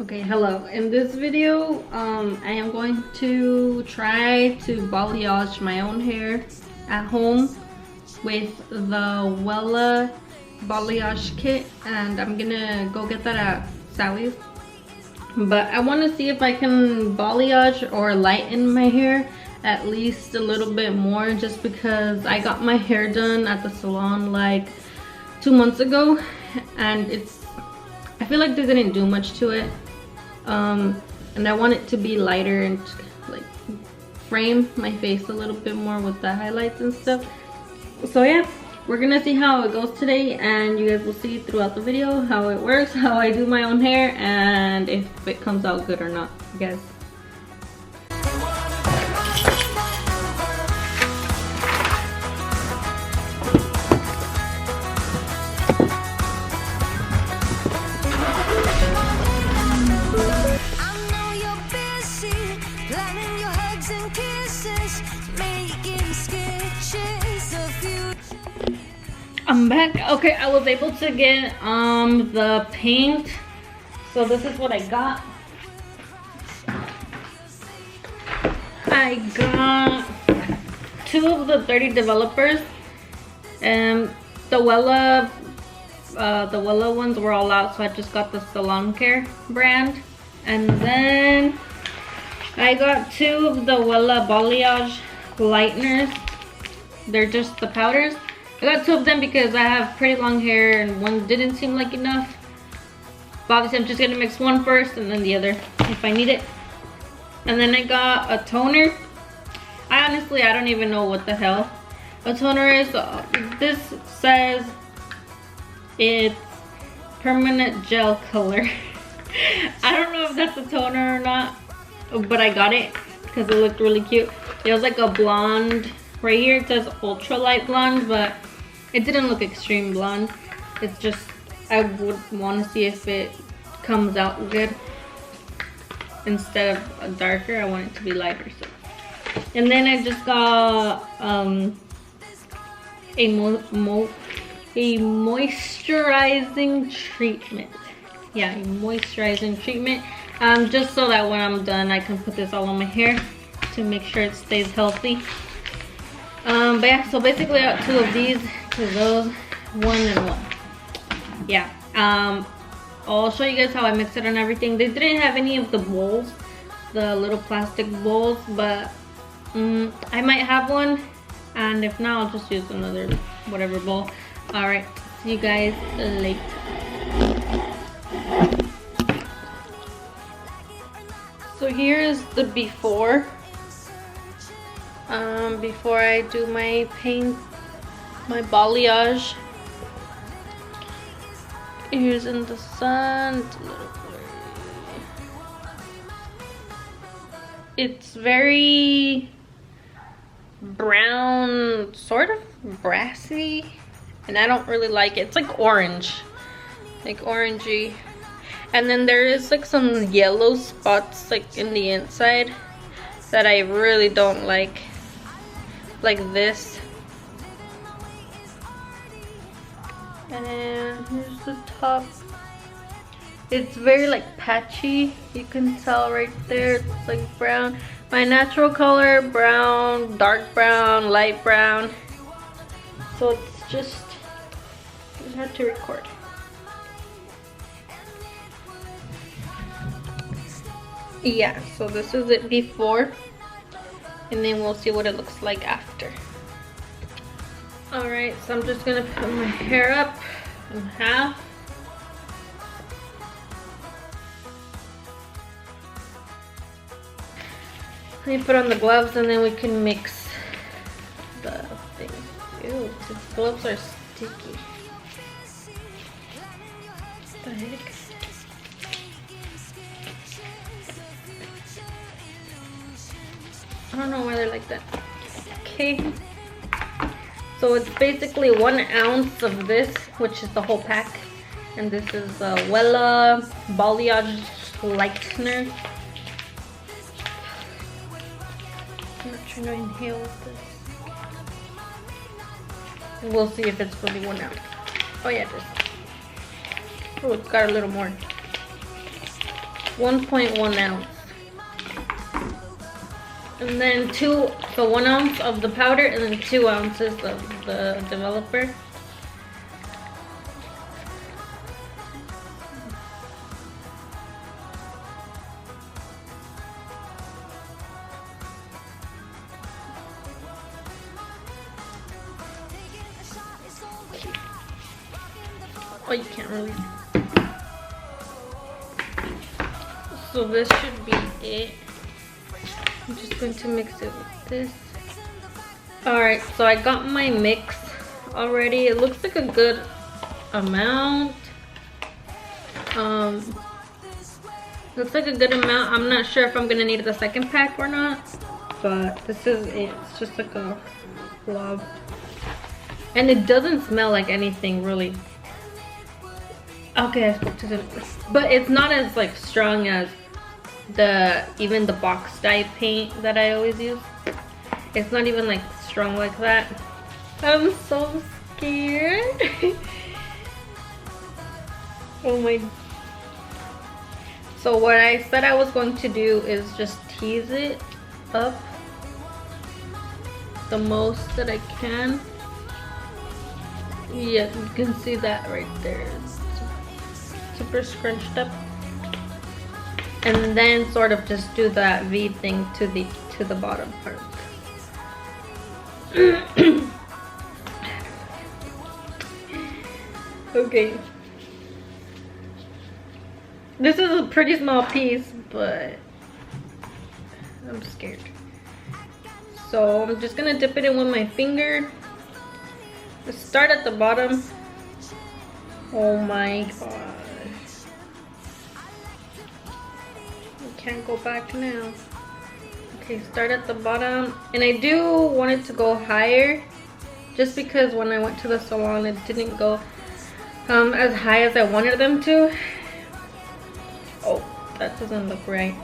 Okay, hello. In this video, I am going to try to balayage my own hair at home with the Wella balayage kit, and I'm gonna go get that at Sally's. But I want to see if I can balayage or lighten my hair at least a little bit more, just because I got my hair done at the salon like 2 months ago, and I feel like they didn't do much to it. And I want it to be lighter and like frame my face a little bit more with the highlights and stuff. So yeah, we're gonna see how it goes today, and you guys will see throughout the video how it works, how I do my own hair, and if it comes out good or not, guys. I'm back. Okay, I was able to get the paint. So this is what I got. I got 2 of the 30 developers, and the Wella ones were all out, so I just got the Salon Care brand. And then I got 2 of the Wella balayage lighteners. They're just the powders. I got 2 of them because I have pretty long hair and one didn't seem like enough. But obviously I'm just gonna mix one first and then the other if I need it. And then I got a toner. I don't even know what the hell a toner is. This says it's permanent gel color. I don't know if that's a toner or not, but I got it because it looked really cute. It was like a blonde. Right here it says ultra light blonde, but it didn't look extreme blonde. It's just, I would want to see if it comes out good. Instead of a darker, I want it to be lighter. So. And then I just got a moisturizing treatment. Yeah, a moisturizing treatment. Just so that when I'm done, I can put this all on my hair to make sure it stays healthy. But yeah, so basically I got 2 of these, 2 of those, 1 and 1. Yeah, I'll show you guys how I mix it and everything. They didn't have any of the bowls, the little plastic bowls, but I might have one, and if not, I'll just use another whatever bowl. Alright, see you guys later. So here's the before. Before I do my paint, my balayage. Here's in the sun. It's a little blurry. It's very brown, sort of brassy, and I don't really like it. It's like orange, like orangey. And then there is like some yellow spots like in the inside that I really don't like this. And here's the top. It's very like patchy. You can tell right there. It's like brown. My natural color, brown, dark brown, light brown. So it's hard to record. Yeah, so this is it before, and then we'll see what it looks like after. Alright, so I'm just gonna put my hair up in half. Let me put on the gloves and then we can mix the thing. Ew, the gloves are sticky. What the heck? I don't know why they're like that. Okay. So it's basically 1 ounce of this, which is the whole pack. And this is the Wella balayage lightener. I'm not trying to inhale with this. We'll see if it's really 1 ounce. Oh yeah, it is. Oh, it's got a little more. 1.1 ounce. And then 1 ounce of the powder and then 2 ounces of the developer. Oh, you can't really. So this should be it. I'm just going to mix it with this. Alright, so I got my mix already. It looks like a good amount. Looks like a good amount. I'm not sure if I'm gonna need the second pack or not, but this is it. It's just like a blob. And it doesn't smell like anything really. Okay, I spoke to them. But it's not as like strong as even the box dye paint that I always use. It's not even like strong like that. I'm so scared. Oh my. So what I said I was going to do is just tease it up the most that I can. Yeah, you can see that right there. It's super scrunched up. And then sort of just do that V thing to the bottom part. Okay. This is a pretty small piece, but I'm scared. So I'm just gonna dip it in with my finger. Let's start at the bottom. Oh my gosh. Can't go back now. Okay, start at the bottom. And I do want it to go higher, just because when I went to the salon it didn't go as high as I wanted them to. Oh, that doesn't look right.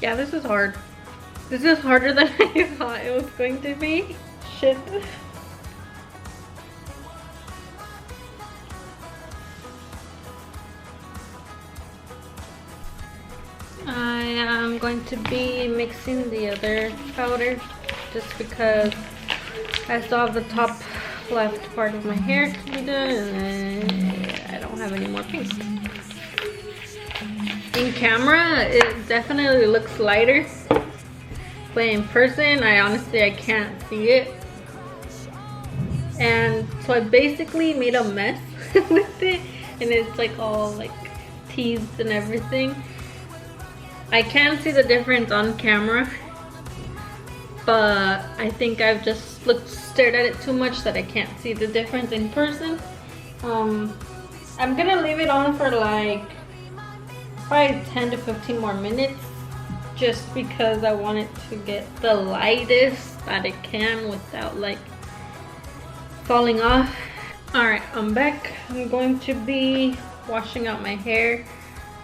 Yeah, this is hard. This is harder than I thought it was going to be. Shit. I am going to be mixing the other powder just because I still have the top left part of my hair to be done and I don't have any more pink. In camera, it definitely looks lighter. But in person, I can't see it. And so I basically made a mess with it. And it's like all like teased and everything. I can see the difference on camera. But I think I've just stared at it too much that I can't see the difference in person. I'm gonna leave it on for like probably 10 to 15 more minutes. Just because I want it to get the lightest that it can without like falling off. Alright, I'm back. I'm going to be washing out my hair.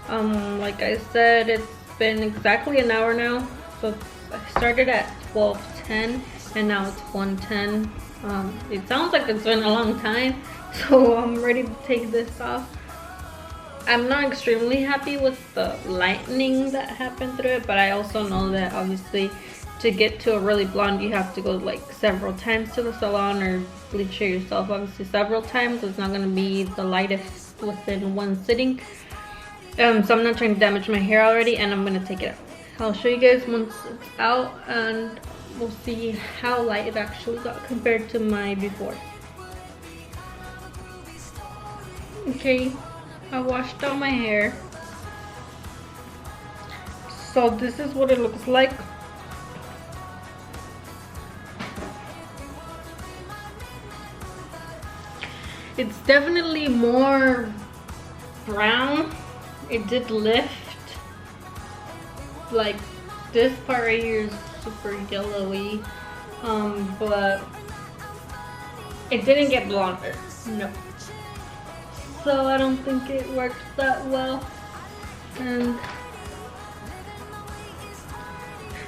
Like I said, it's been exactly an hour now. So I started at 12:10 and now it's 1:10. It sounds like it's been a long time, so I'm ready to take this off. I'm not extremely happy with the lightening that happened through it, but I also know that obviously to get to a really blonde you have to go like several times to the salon or bleach it yourself obviously several times. It's not going to be the lightest within one sitting. So I'm not trying to damage my hair already, and I'm going to take it out. I'll show you guys once it's out and we'll see how light it actually got compared to my before. Okay. I washed out my hair. So this is what it looks like. It's definitely more brown. It did lift. Like this part right here is super yellowy. But it didn't get blonder. No. So I don't think it works that well. And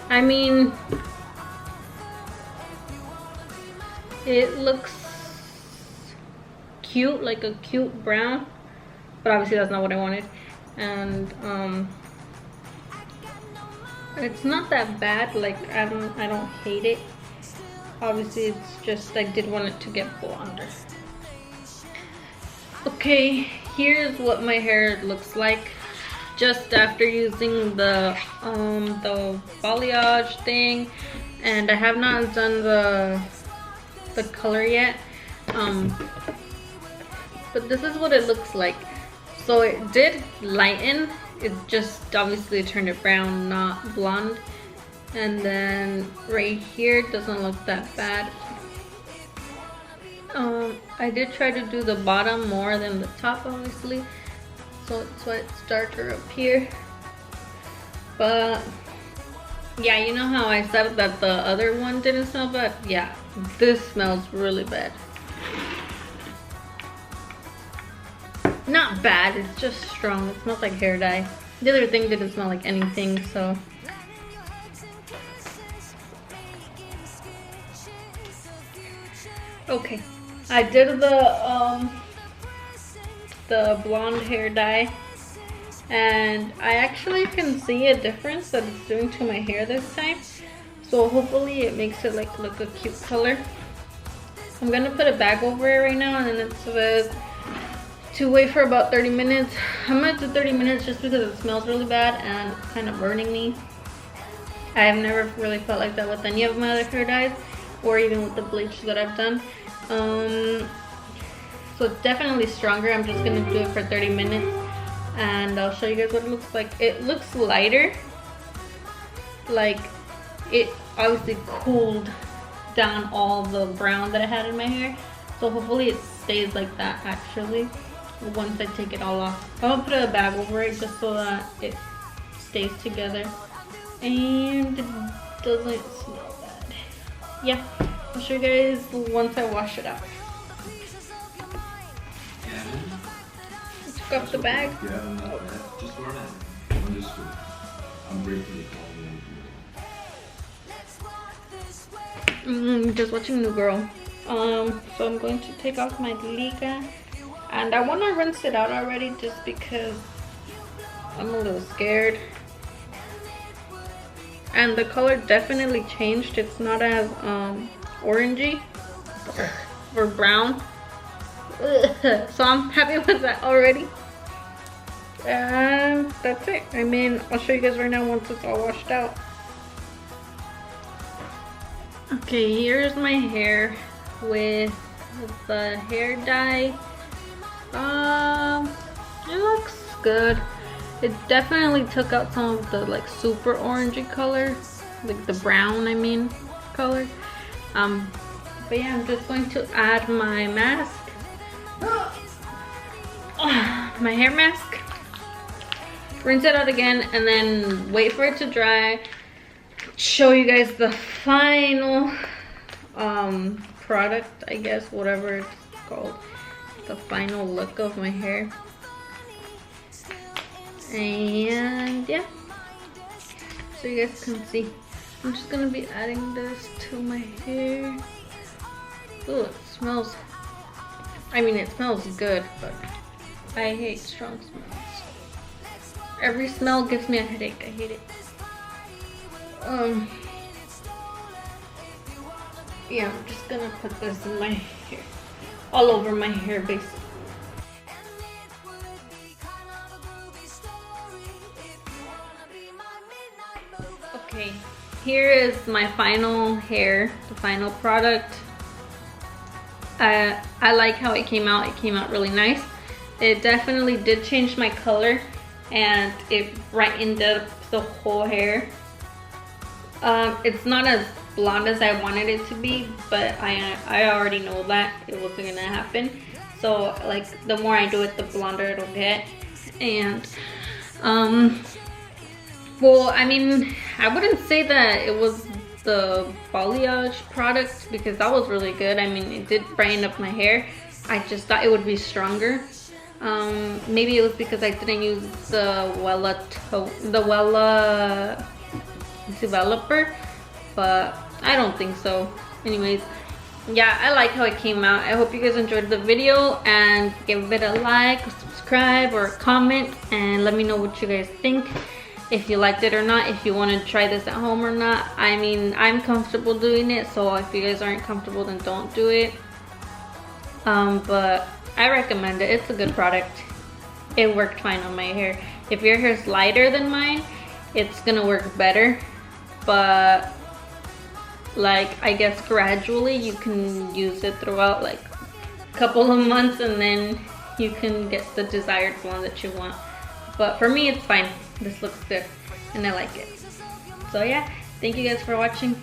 I mean, it looks cute, like a cute brown, but obviously that's not what I wanted. And it's not that bad. Like I don't hate it. Obviously it's just I did want it to get blonder. Okay, here's what my hair looks like just after using the balayage thing, and I have not done the color yet. But this is what it looks like. So it did lighten. It just obviously turned it brown, not blonde. And then right here doesn't look that bad. I did try to do the bottom more than the top, obviously, so that's why it's darker up here. But yeah, you know how I said that the other one didn't smell bad? Yeah, this smells really bad. Not bad, it's just strong. It smells like hair dye. The other thing didn't smell like anything, so. Okay, I did the blonde hair dye, and I actually can see a difference that it's doing to my hair this time. So hopefully it makes it like look a cute color. I'm gonna put a bag over it right now, and then it says to wait for about 30 minutes. I'm gonna do 30 minutes just because it smells really bad and it's kind of burning me. I've never really felt like that with any of my other hair dyes, or even with the bleach that I've done. So it's definitely stronger. I'm just gonna do it for 30 minutes and I'll show you guys what it looks like. It looks lighter, like it obviously cooled down all the brown that I had in my hair, so hopefully it stays like that actually once I take it all off. I'm gonna put a bag over it just so that it stays together and it doesn't smell bad. Yeah, I'll show you guys once I wash it out. Took off the bag. Just run it. I'm grateful to Just watching New Girl. So I'm going to take off my liga, and I want to rinse it out already just because I'm a little scared. And the color definitely changed. It's not as orangey or brown. So I'm happy with that already. And that's it. I mean, I'll show you guys right now once it's all washed out. Okay, here's my hair with the hair dye. It looks good. It definitely took out some of the like super orangey color, like the brown, I mean, color. But yeah, I'm just going to add my mask. My hair mask, rinse it out again, and then wait for it to dry. Show you guys the final product, I guess, whatever it's called, the final look of my hair. And yeah, so you guys can see, I'm just gonna be adding this to my hair. Oh, it smells, I mean, it smells good, but I hate strong smells. Every smell gives me a headache. I hate it. Yeah, I'm just gonna put this in my hair, all over my hair, basically. Okay, here is my final hair, the final product. I like how it came out. It came out really nice. It definitely did change my color, and it brightened up the whole hair. It's not as blonde as I wanted it to be, but I already know that it wasn't gonna happen. So like the more I do it, the blonder it'll get. And well, I mean, I wouldn't say that it was the balayage product because that was really good. I mean, it did brighten up my hair. I just thought it would be stronger. Maybe it was because I didn't use the Wella developer, but I don't think so. Anyways, yeah, I like how it came out. I hope you guys enjoyed the video, and give it a like, subscribe, or comment, and let me know what you guys think, if you liked it or not, if you want to try this at home or not. I mean, I'm comfortable doing it, so if you guys aren't comfortable, then don't do it. But I recommend it. It's a good product. It worked fine on my hair. If your hair is lighter than mine, it's gonna work better, but like, I guess gradually you can use it throughout like a couple of months, and then you can get the desired one that you want. But for me, it's fine. This looks good and I like it. So yeah, thank you guys for watching.